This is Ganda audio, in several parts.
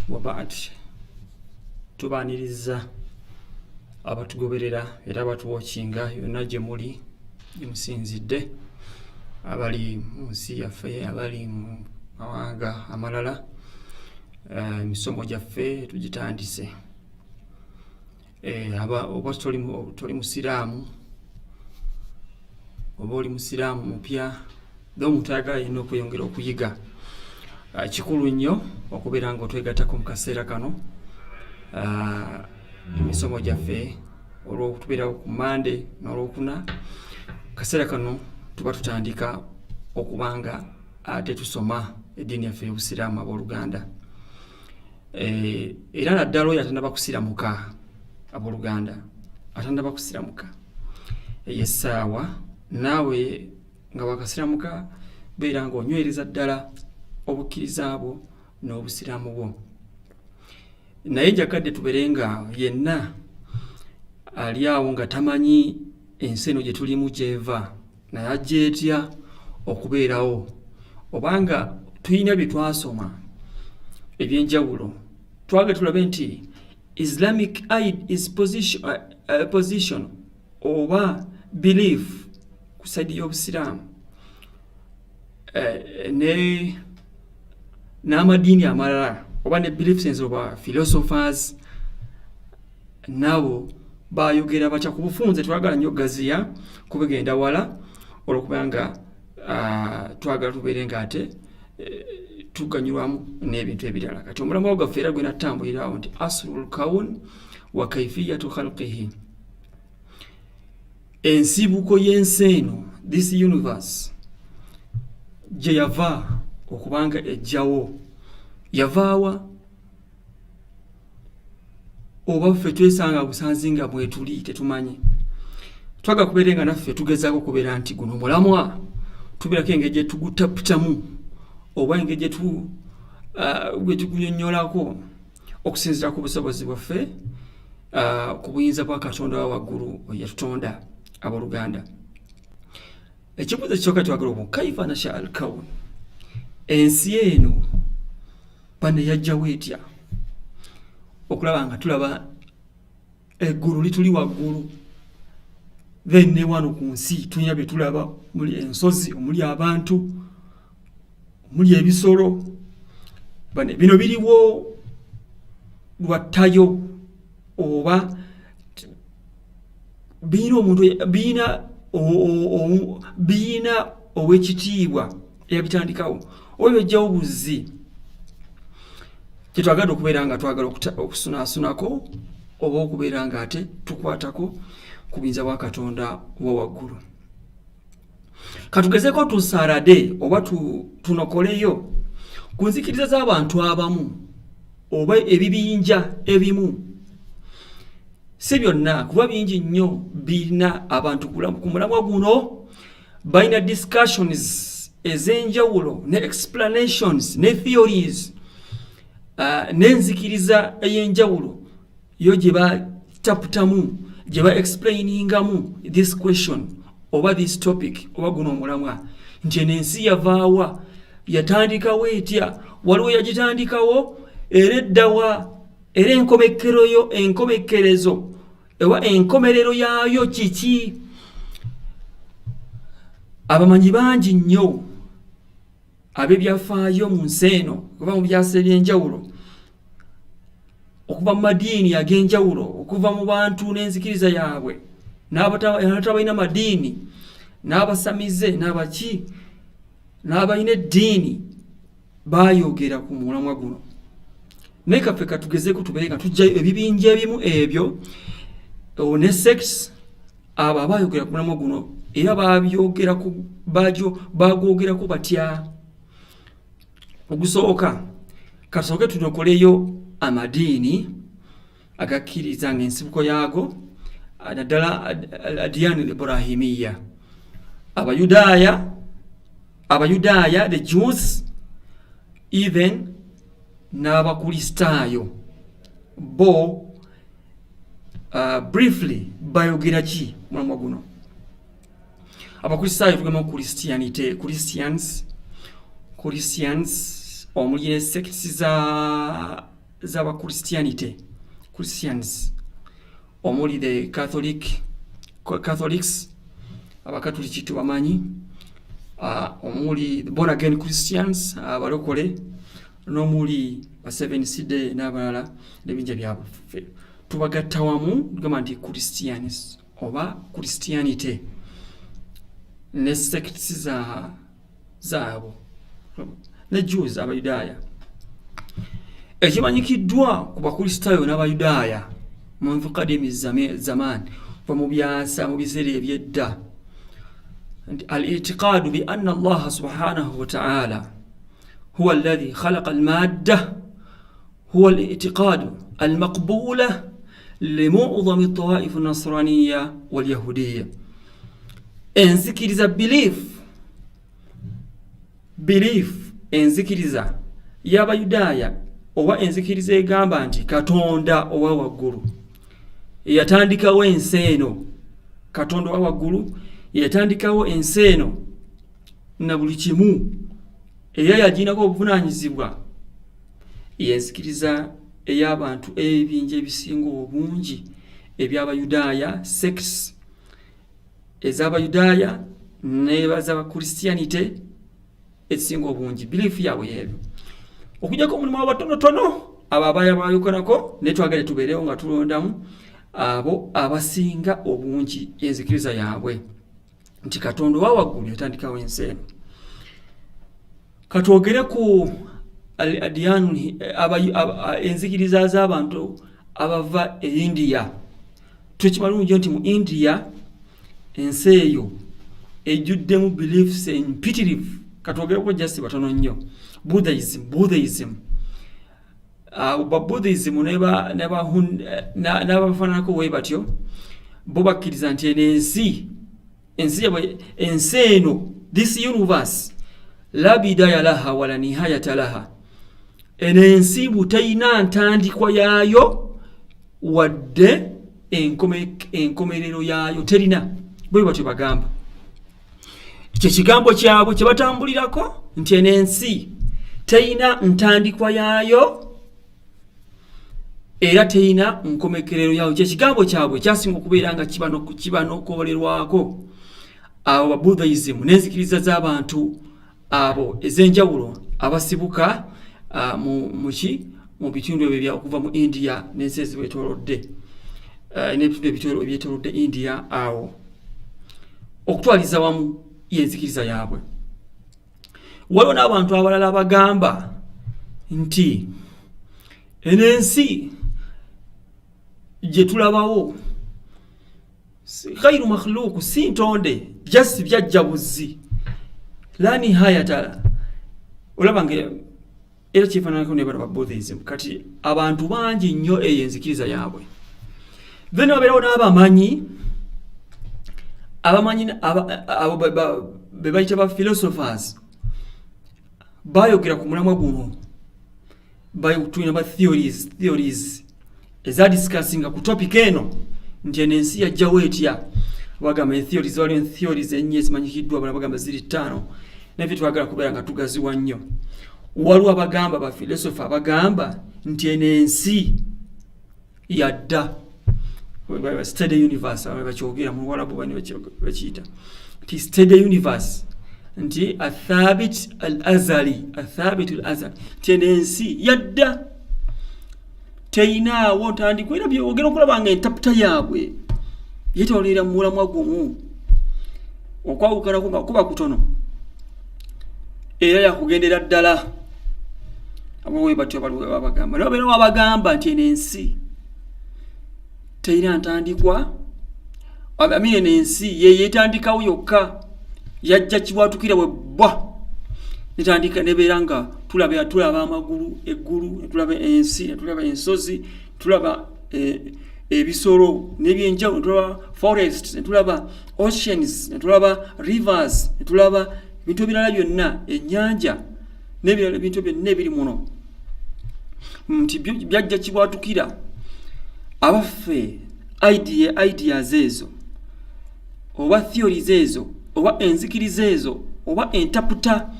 Wabaat tubaaniriza abatugoberera era abatuwookinga yonna gye muli gye musinzidde, abali mu nsi yaffe, abali mu mawanga amalala. Emisomo gyaffe tugitandise. Oba toli musiraamu, oba oli musiraamu mupya, omuntu ayagala yenna okweyongera okuyiga, kikulu nnyo okubeera nga otwegattako mu kaseera kano. Emisomo gyaffe olw'okutubeerawo ku Mande n'olwokuna, kaseera kano tuba tutandika okubanga ate tusoma eddiini yaffe y'obusiraamu abooluganda. Era naddala oyo atannaba kusiramuka abooluganda, atannaba kusiramuka essaawa, naawe nga wakasiramuka beera nga onywereza ddala obukkiriza bwo n'obusiraamu bwo. Naye njagadde tubeere nga yenna ali awo nga tamanyi ensi eno gye tulimu gy'eva, naye ajja etya okubeerawo, obanga tulina bye twasoma eby'enjawulo, twage tulabe nti Islamic aid is position oba belief ku saidi y'obusiraamu n'amadiini amalala oba ne beliefs oba philosophers nabo bayogera batya ku bufunze. Twagala nnyo gaziya kubigenda wala olwokubanga twagala tubeere nga ate tuganyulwamu n'ebintu ebirala. Kati omulamwa gwaffe era gwe natambulirawo nti الكون وكيفية خلقه, Ensibuko Y'ensi eno, this universe, gye yava okubanga ejjawo, yavaawa oba ffe twesanga busanzi nga bwetuli tetumanyi. Twaga kubeere nga naffe tugezaako okubeera nti guno mulamwa tubeerako engeri gye tugutaputamu oba engeri gye tugunyonnyolako okusinziira ku busobozi bwaffe, ku buyinza bwa Katonda wa waggulu yatutonda abooluganda. Ekibuuzo ekisooka twagala obu kaifa nasha الكون, ensi eno bane yajjawo etya, okulaba nga tulaba eggulu lituli waggulu, then ne wano ku nsi tulina bye tulaba, muli ensozi, omuli abantu, omuli ebisolo. Bino biriwo lwattayo oba biina ow'ekitiibwa eyabitandikawo oba byajjawo buzzi, kyetwagadde okubeera nga twagala okusunaasunako oba okubeera nga ate tukwatako ku buyinza bwa Katonda wa waggulu. Katugezeko tusaalade oba tunokoleyo ku nzikiriza z'abantu abamu oba ebibinja ebimu. Si byonna, kuba bingi nnyo birina abantu ku mulamwa guno balina discussions ez'enjawulo ne explanations ne theories n'enzikiriza ey'enjawulo yo gye bataputamu, gye ba explainingamu this question oba this topic oba guno omulamwa, nti eno ensi yavaawa, yatandikawo etya, waliwo yagitandikawo era eddawa, era enkomekerezo oba enkomerero yaayo kiki. Abamanyi bangi nnyo ab'ebyafaayo mu nsi eno okuva mu byasa eby'enjawulo, okuva mu madiini ag'enjawulo, okuva mu bantu n'enzikiriza yaabwe, n'abatabalina madiini, n'abasamize, n'abaki, n'abalina eddiini, baayogera ku mulamwa guno. Naye kaffe katugezeeko tubeere nga tujjayo ebibinja ebimu ebyo ne sex abo abaayogera ku mulamwa guno era baagwogerako batya. Ogusooka kasooke tunokoleyo amadiini agakkiriza ng'ensibuko yaago, naddala adiyani Ibrahimiya, Abayudaaya, the Jews, even n'Abakristaayo bo briefly bayogera ki mulamwa guno. Abakristaayo tugamba Christianity, Christians omuli ne sects za z'aba Christians omuli the Catholics abakatoliki tubamanyi omuli the born again Christians abalokole n'omuli ba Seventh Day n'abalala n'ebinja byabwe tubagatta wamu tugamba nti Christians oba Christianity ne sects zaabo ne Jews abayudaaya. Ekimanyikiddwa ku bakristaayo n'abayudaaya منذ قديم الزمان ومبياسا مبيسيري بيدا الاعتقاد بأن الله سبحانه وتعالى هو الذي خلق المادة هو الاعتقاد المقبولة لمعظم الطوائف النصرانية واليهودية. انزكريزا belief enzikiriza y'abayudaaya oba enzikiriza egamba nti Katonda owa waggulu yatandikawo ensi eno. Katonda owa waggulu yatandikawo ensi eno na buli kimu era yaginako obuvunaanyizibwa. Yenzikiriza ey'abantu ebingi ebisinga obungi eby'abayudaaya, sects ez'abayudaaya n'ez'aba Christianity ezisinga obungi belief yaabwe ebyo. Okujjako omulimu abatonotono abo abaya bayokonako ne twagale tubeerewo nga tulondamu abo abasinga obungi enzikiriza yaabwe nti Katonda wa waggulu yatandikawo ensi eno. Katwogere ku al-adyan enzikiriza z'abantu abava e India. Tukimalungi nti mu India ensi eyo ejjuddemu beliefs empitirivu. Katwogere ko just batono nnyo. Buddhism Buddhism n'abafaananako bwe batyo bo bakkiriza nti ensi eno this universe la bidaya laha wala nihayata laha. Eno ensi butayina ntandikwa yaayo wadde enkomerero yaayo terina. Bwe batyo bagamba. Kye kigambo kyabwe kye batambulirako nti eno ensi teyina ntandikwa yaayo era teyina nkomekerero yaayo. Kye kigambo kyabwe kyasinga okubeera nga kiba n'okwolerwako abo ba Buddhism n'enzikiriza z'abantu abo ez'enjawulo abasibuka mu bitundu ebyo okuva mu India n'ensi ezibetolodde n'ebitundu ebyetolodde India awo okutwaliza wamu yenzikiriza yaabwe. Waliwo n'abantu abalala abagamba nti eno ensi gye tulabawo ghayru makhluuq si ntonde just byajjabuzi la nihayata. Olaba nga era kyefaananako ne bano Buddhism. Kati abantu bangi nnyo eyo enzikiriza yaabwe. Then wabeerawo n'abamanyi abo be bayita ba philosophers bayogera ku mulamwa guno bayitulina ba theories eza discussinga ku topic eno nti ensi yajjawo etya. Bagamba theories waliwo theories ennyo ezimanyikiddwa bala bagamba ziri 5 nabyo twagala kubeera nga tugaziwa nnyo. Waliwo abagamba ba philosopher abagamba nti ensi yadda steady universe abakyogera mu Warabu bani bakiyita nti steady universe nti athabit al-azali nti ensi yadda teyinaawo ntandikwa. Era byogera okulaba nga entaputa yaabwe yetolera mu mulamwa gumu okwawukanako nga kuba kutono era yakugendera ddala. Abo we batyo babagamba nabeerawo abagamba nti ensi teyina ntandikwa. Amine n'ensi yetandikawo yokka yajja kiwatukira bwe bwa netandika nebeera nga tulaba amagulu eggulu, tulaba ensi, tulaba ensozi, tulaba ebisolo n'ebyenjawulo, tulaba forests, tulaba oceans, tulaba rivers, tulaba ebintu ebirala byonna, ennyanja n'ebirala ebintu byonna ebiri muno nti byajja kiwatukira. Abaffe ideas ezo oba theories ezo oba enzikiriza ezo oba entaputa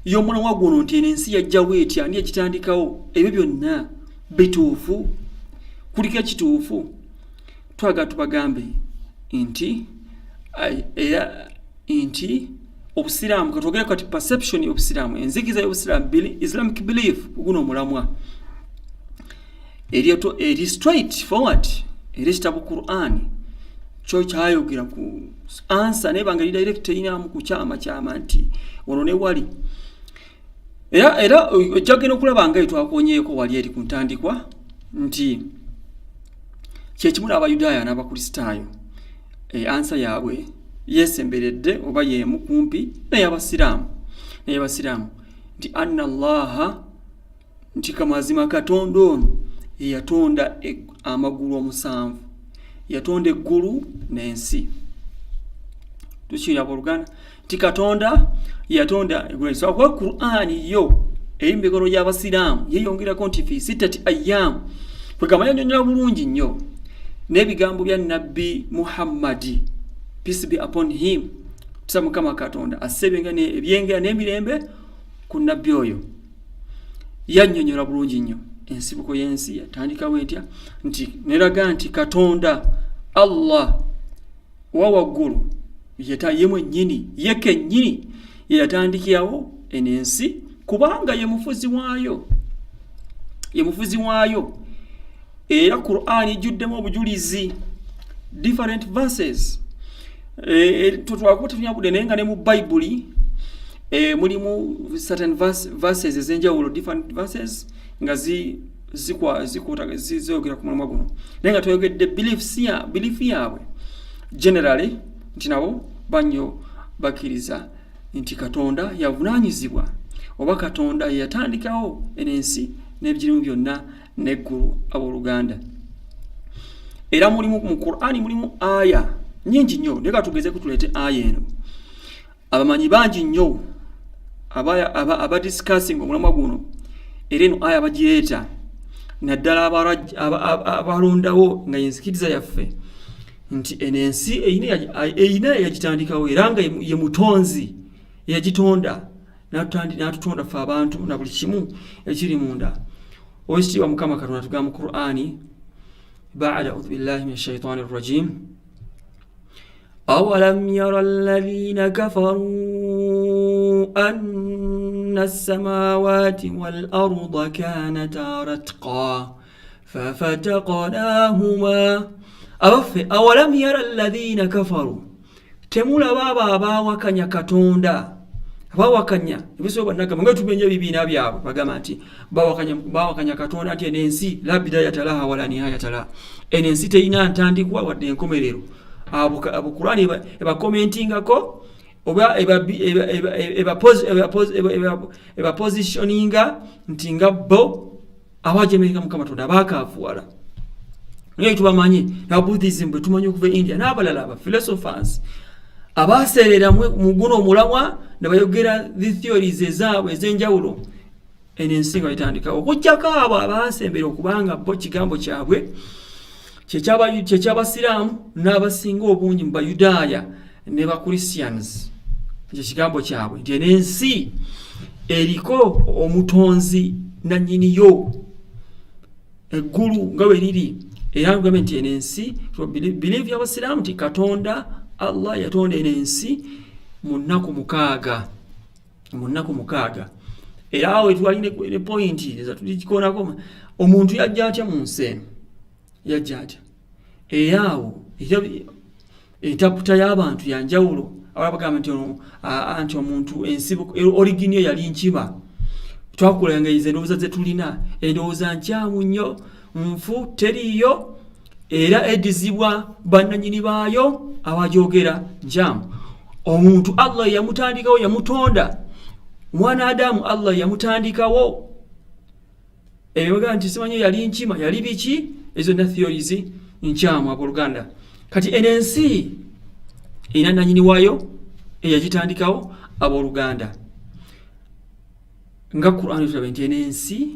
y'omulamwa guno nti ensi yajjawo etya ani ekitandikawo, ebyo byonna bituufu kuliko ekituufu twaga tubagambe nti obusiraamu katwogere kati perception y'obusiraamu enzikiza y'obusiraamu islamic belief guno omulamwa eri straight forward eri ekitabu Qur'an kyo kyayogera ku answer nebanga direct inamu ku kyama nti ono ne wali era ojjagenda okulaba nga twakonyeeko wali eri ku ntandikwa nti kyekimu n'abayudaaya n'abakristaayo answer yaabwe yesemberedde oba yemu kumpi n'ey'abasiraamu nti anna allaha nti kamazima katonda ono yatonda amagulu omusanvu yatonda eggulu n'ensi tukiraba oluganda nti katonda yatonda eggulu so kwa Qur'an yo eyimbegono y'abasiraamu yeyongerako nti fi sittati ayyam kwegamanya nyonyola bulungi nnyo n'ebigambo bya nabbi Muhammadi peace be upon him tusa mukama katonda asebenga ebyengera n'emirembe ku nabbi oyo yannyonnyola bulungi nnyo ensibuko y'ensi yatandikawo etya nti neraga nti katonda Allah wa waggulu ye mwennyini ye kennyini yatandikirawo ensi kubanga ye mufuzi waayo era Qur'an ejjuddemu obujulizi different verses tutwakutunyabudde naye nga ne mu Buli mulimu certain verses ez'enjawulo different verses nga zizogera ku mulamwa guno naye nga twayogedde belief yaabwe generally nti nabo banyo bakkiriza nti katonda yavunaanyizibwa oba katonda yatandikawo ensi n'ebigirimu byonna n'eggulu abooluganda era mulimu mu Qur'ani mulimu aya nyingi nnyo naye katugeze kutulete aya eno abamanyi bangi nnyo aba discussing omulamwa guno era eno aya bagireeta naddala abalondawo nga yensikiriza yaffe nti ensi eyina yagitandikawo era nga ye mutonzi yagitonda n'atutonda ffe abantu na buli kimu ekiri munda oweekitiibwa mukama katonda tugamba mu Qur'ani ba'da a'udhu billahi minash shaitani rrajim awalam yara alladhina kafaru anna as-samawati wal arda kanata ratqa fafataqnahuma abaffe awalam yara alladhina kafaru temulaba abo abaawakanya katonda abawakanya ebisoba nagamba nga tubenye ebibiina byabwe bagamba nti bawakanya katonda nti ensi la bidayata laha wala nihayata laha ensi teyina ntandikwa wadde enkomerero abo Qur'ani ebakomentingako oba ebapositioninga nti nga bo abajemereka mukama katonda abakaafuwala naye tubamanyi Buddhism bwe tumanyi okuva India n'abalala aba philosophers abaseerera mu guno omulamwa ne bayogera the theories ezaabwe ez'enjawulo ensi nga bayitandikawo okujjako abo abaasembera okubanga bo kigambo kyabwe kyekyabasiraamu n'abasinga obungi mu bayudaaya ne bakristiyans ekyo kigambo kyabwe nti ensi eriko omutonzi nannyiniyo eggulu nga bwe liri era ngambe nti ensi believe y'abasiraamu nti katonda Allah yatonda ensi mu nnaku mukaaga era awo twalina ne point eza tulikikonako omuntu yajja atya mu nsi yajja atya era awo entaputa y'abantu yanjawulo abagamba nti omuntu ensibuko origini yali nkiba twakulangayiza endowooza ze tulina endowooza nkyamu nnyo nfu teriiyo era edizibwa bannanyini baayo abajogera njamu omuntu Allah yamutandikawo yamutonda mwana Adamu Allah yamutandikawo ebiga nti simanyi yali nkima yali biki ezo na theories nkyamu abooluganda kati ensi ina nanyini waayo eyagitandikawo abooluganda nga Qur'an tulabe nti ensi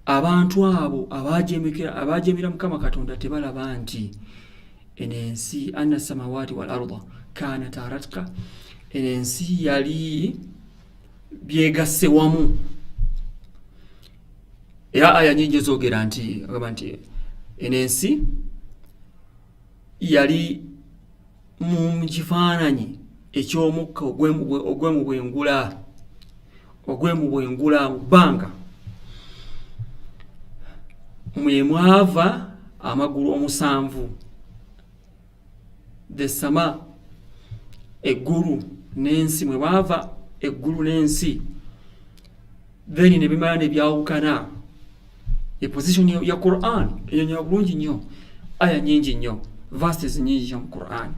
abantu abo abajemera mukama katonda tebalaba nti ensi anna samawati wal arda kanata ratqa ensi yali byegasse wamu era aya nyingi zoogera nti agamba nti enensi yali mu kifaananyi eky'omukka ogwemubwengula mu bbanga mwe mwava amagulu omusanvu, the sama, eggulu n'ensi, mwe mwava eggulu n'ensi, then ne bimala ne byawukana. Position ya Quran enyonyola bulungi nnyo, aya nyingi nnyo, verses nyingi nnyo mu Quran.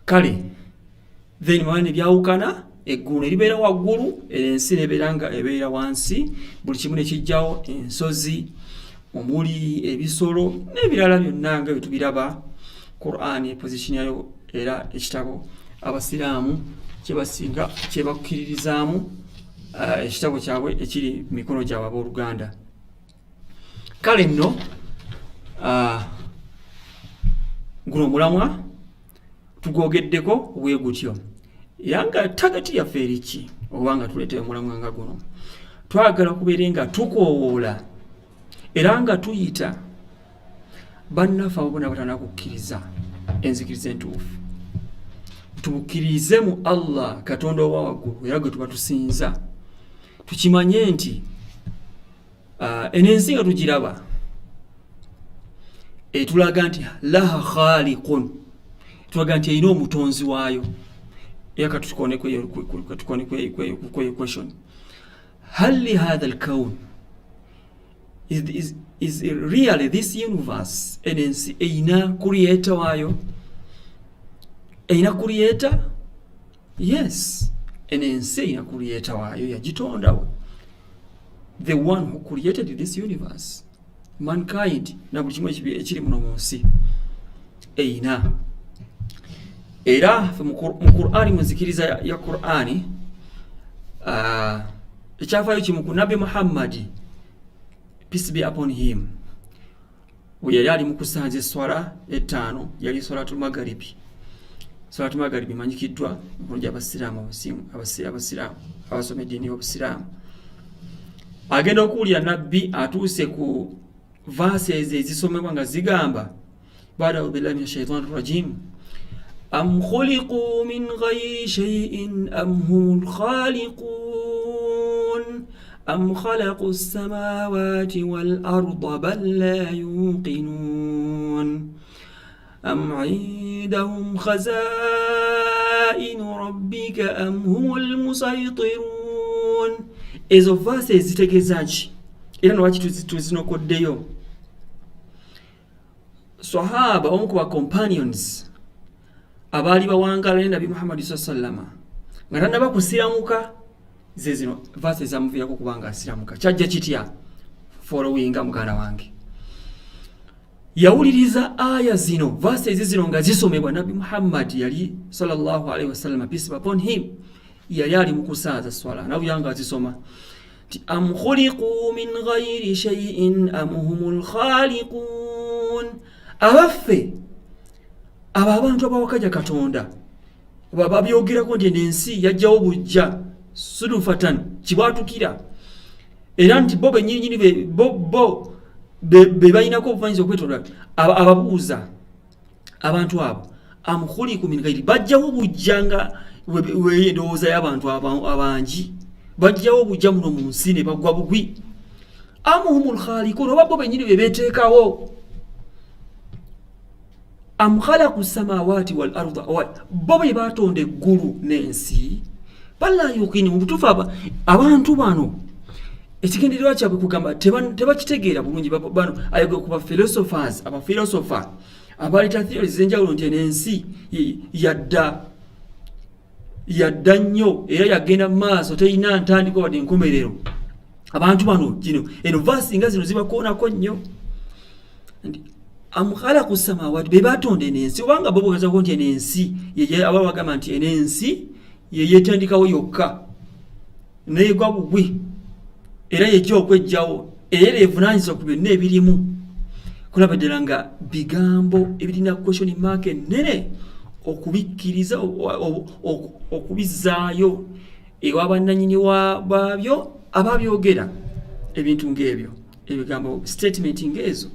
Kale then mwe ne byawukana, eggulu ne libeera waggulu, ensi ebeera wansi, buli kimu ne kijjawo, ensozi, omuli ebisolo n'ebirala byonna nga bye tubiraba. Quran position yayo era ekitabo abasiraamu kyebasinga kyebakkiririzaamu, ekitabo kyabwe ekiri mu mikono gyabwe abooluganda. Kale nno guno omulamwa tugwogeddeko bwe gutyo, era nga tagati yaffe eri ki oba nga tuleetera omulamwa nga guno. Twagala okubeera nga tukoowoola era nga tuyita bannaffe abo bonna batana kukkiriza enzikiriza entuufu, tubukkirize mu Allah Katonda owa waggulu era gwe tuba tusinza. Tukimanye nti enensi nga tugiraba etulaga nti laha khaliqun, tulaga nti erina omutonzi waayo. Era katukonekweyo question, hal li hadha alkawn, is really this universe, enensi erina creator waayo? Erina creator? Yes, enensi erina creator waayo, yagitondawo, the one who created this universe, mankind, na buli kimu ekiri muno mu nsi erina. Era mu Qur'ani, mu nzikiriza ya Qur'ani, ekyafaayo kimu ku Nabi Muhammad, peace be upon him, we yali ali mu kusanza esswala ettaano, yali swalatul magharibi. Swalatul magharibi manyikiddwa mu abasiraamu abasoma eddiini y'obusiraamu. Agenda okuwulira nabbi atuuse ku verses ezisomebwa nga zigamba baada billahi minash shaitanir rajim, am khuliqu min ghayri shay'in am humul khaliqun am khalaqu as-samawati wal arda bal la yuqinun am 'indahum khaza'inu rabbika am humul musaytirun. Ezo verses zitegeeza ki? Era lwaki tuzinokoddeyo? Sahaba omu ku ba companions abaali bawangala ne Nabi Muhammad sallallahu nga tannaba kusiramuka, ze zino verses zamuviirako kubanga asiramuka. Kyajja kitya? Followinga muganda wange, yawuliriza aya zino, verses zino nga zisomebwa. Nabi Muhammad yali sallallahu alaihi wasallam, peace be upon him, yali ali mu kusaaza swala, nawuyanga azisoma ti am khuliqu min ghayri shay'in am humul khaliqun. Abaffe abo abantu abawakaja Katonda babyogerako nti ensi yajjawo bujja sudufatan kibwatukira, era nti bo bennyini be balinako obuvanyiza okwetonda. Ababuuza abantu abo am khuliqu min ghayri, bajjawo bujja nga endowooza y'abantu abangi, bajjawo bujja muno mu nsi ne bagwa bugwi. Am humul khaliqun, oba bo bennyini be beeteekawo. Am khalaqu samawati wal arda, bo be batonda eggulu n'ensi. Balla yuqini, mu butuufu abantu bano ekigendererwa kyabwe kugamba tebakitegeera bulungi. Bano ayogera ku philosophers, philosopher abaleeta theories ez'enjawulo nti ensi yadda nnyo era yagenda mu maaso terina ntandiko wadde enkomerero. Abantu bano gino eno verse nga zino zibakoonako nnyo. Am khalaqu samawati, be batonda enensi, obanga bo bogezako nti enensi aba bagamba nti enensi yetandikawo yokka n'egwa bugwi era yejja okwejjawo era evunaanyizibwa ku byonna ebirimu. Kulaba ddala nga bigambo ebirina question mark ennene okubikkiriza okubizzaayo ewa bannannyini baabyo ababyogera. ebintu ng'ebyo ebigambo statement ng'ezo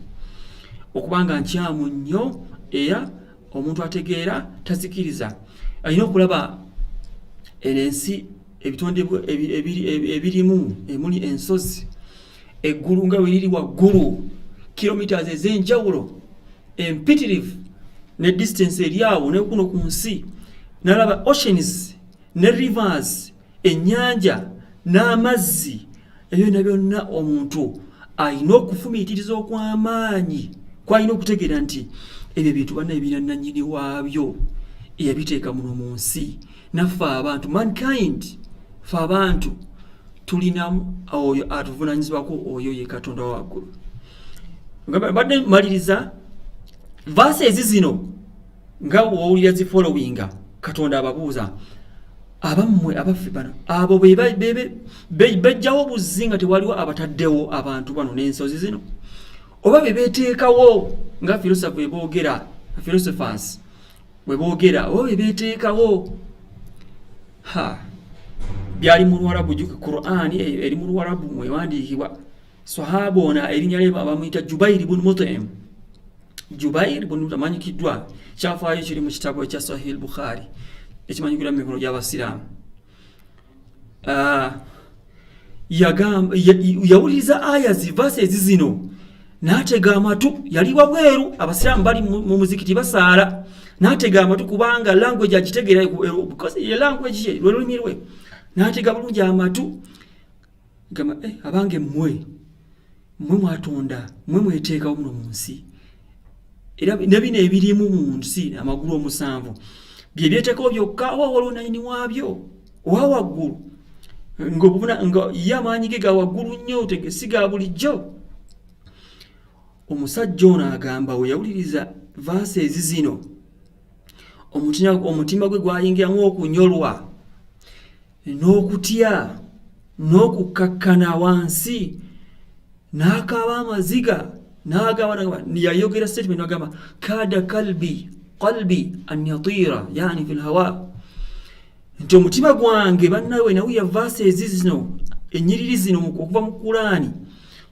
okubanga nkyamu nnyo era omuntu ategeera tazikiriza alina okulaba ensi ebitonde ebirimu emuli ensozi eggulu nga weriri waggulu kilometers ez'enjawulo empitirivu ne distance eryawo nekuno ku nsi nalaba oceans ne rivers ennyanja n'amazzi ebyo byonna omuntu alina okufumiitiriza okw'amaanyi kwalina okutegeera nti ebyo bintu banna ebirina nannyini waabyo eyabiteeka muno mu nsi naffe abantu mankind ffe abantu tulinamu oyo atuvunanyizibwako oyo ye Katonda wa waggulu. Badde maliriza verses zino nga wowulira zi following Katonda ababuuza abammwe abaffe bano abo bejjawo obuzzi nga tewaliwo abataddewo abantu bano n'ensozi zino oba bebeteekawo nga philosophers bwe boogera oba bebeteekawo byali mu Luwarabu Qur'an eri mu Luwarabu mwewandiikibwa sahaba ona erinnya lye bamuyita Jubair ibn Mut'im. Jubair ibn Mut'im amanyikiddwa kyafaayo kiri mu kitabo ekya Sahih Bukhari ekimanyikira mu mikono gy'abasiraamu. Yawuliriza aya zi verses zino n'atega amatu, yali wabweru abasiraamu bali mu muzikiti basaala, n'atega amatu kubanga language agitegeera because ye language ye lulimi lwe, n'atega bulungi amatu gamba abange mmwe mwatonda mmwe mweteekawo muno mu nsi era nebino ebirimu mu nsi amagulu omusanvu bye byeteekawo byokka oba waliwo nanyini waabyo owa waggulu nga ye amaanyi ge ga waggulu nnyo tegesiga bulijjo. Omusajja ono agamba we yawuliriza verses zino omutima gwe gwayingiramu okunyolwa n'okutya n'okukkakkana wansi n'akaaba amaziga n'agamba yayogera statement agamba kada qalbi an yatira yani fil hawa, nti omutima gwange bannawe nawulira verses zino ennyiriri zino okuva mu Qur'ani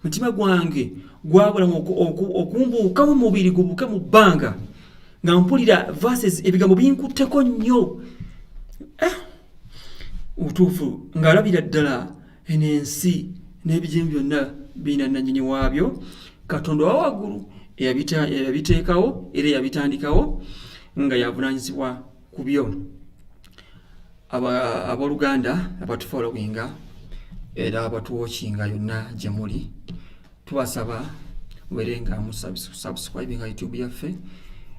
omutima gwange gwabulamu okumbuuka mu mubiri gubuke mu bbanga nga mpulira verses ebigambo binkutteko nnyo utuufu ng'alabira ddala ensi n'ebijimu byonna birina nannyini waabyo Katonda wa waggulu eyabiteekawo era eyabitandikawo nga yavunaanyizibwa ku byo. Abooluganda abatufollowinga era abatuwatchinga yonna gye muli tubasaba mubeere nga musubscribinga YouTube yaffe.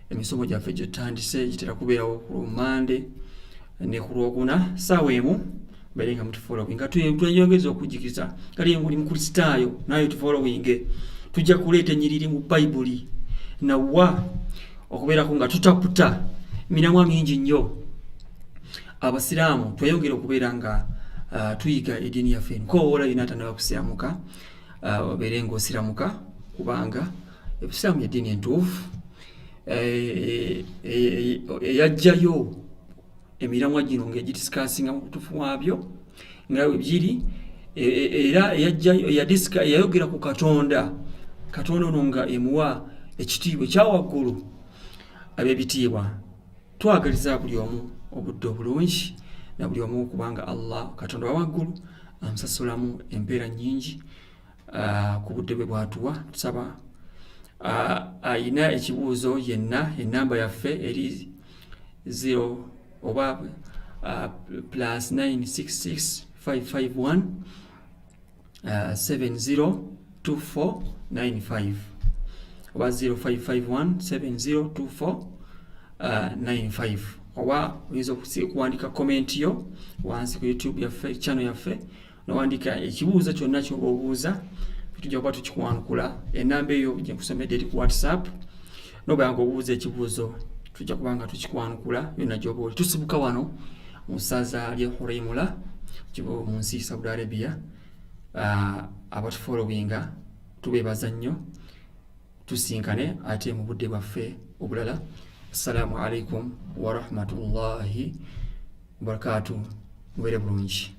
Emisomo gyaffe gye tutandise gitera kubeerawo ku Lumande ne ku Lwokuna ssaawa emu, mubeere nga mutufollowinga. Tweyongeza okujjukiza kale ng'oli mukristaayo naye tufollowinge, tujja kuleeta ennyiriri mu Bayibuli nawa okubeerako nga tutaputa miramwa mingi nnyo. Abasiraamu tweyongere okubeera nga tuyiga eddiini yaffe. Nkowoola yina atanaba kusiramuka obeere ng'osiramuka kubanga ebusiraamu y'eddiini entuufu eyajjayo emiramwa gino ng'egidisikasinga mu butuufu bwabyo nga biri era eyayogera ku Katonda ono nga emuwa ekitiibwa ekyawaggulu ab'ebitiibwa. Twagaliza buli omu obudde obulungi na buli omu kubanga Allah Katonda wa waggulu amusasulamu empeera nnyingi ku budde bwe bwatuwa. Tusaba ayina ekibuuzo yenna ennamba yaffe eri 0 oba +966 551 702495 oba 0551 702495 oba oyinza okuwandika comment yo wansi ku YouTube yaffe channel yaffe n'owandika ekibuuzo kyonna ky'oba obuuza tujja kuba tukikwanukula. Ennamba eyo gye nkusomedde eri ku WhatsApp n'obanga obuuza ekibuuzo tujja kubanga tukikwanukula yonna gy'oba oli. Tusibuka wano mu ssaza ly'e Huraymila mu nsi Saudi Arabia. Abatufollowinga tubeebaza nnyo, tusinkane ate mu budde bwaffe obulala. Assalamu alaikum wa rahmatullahi wa barakatuh. Mubeere bulungi.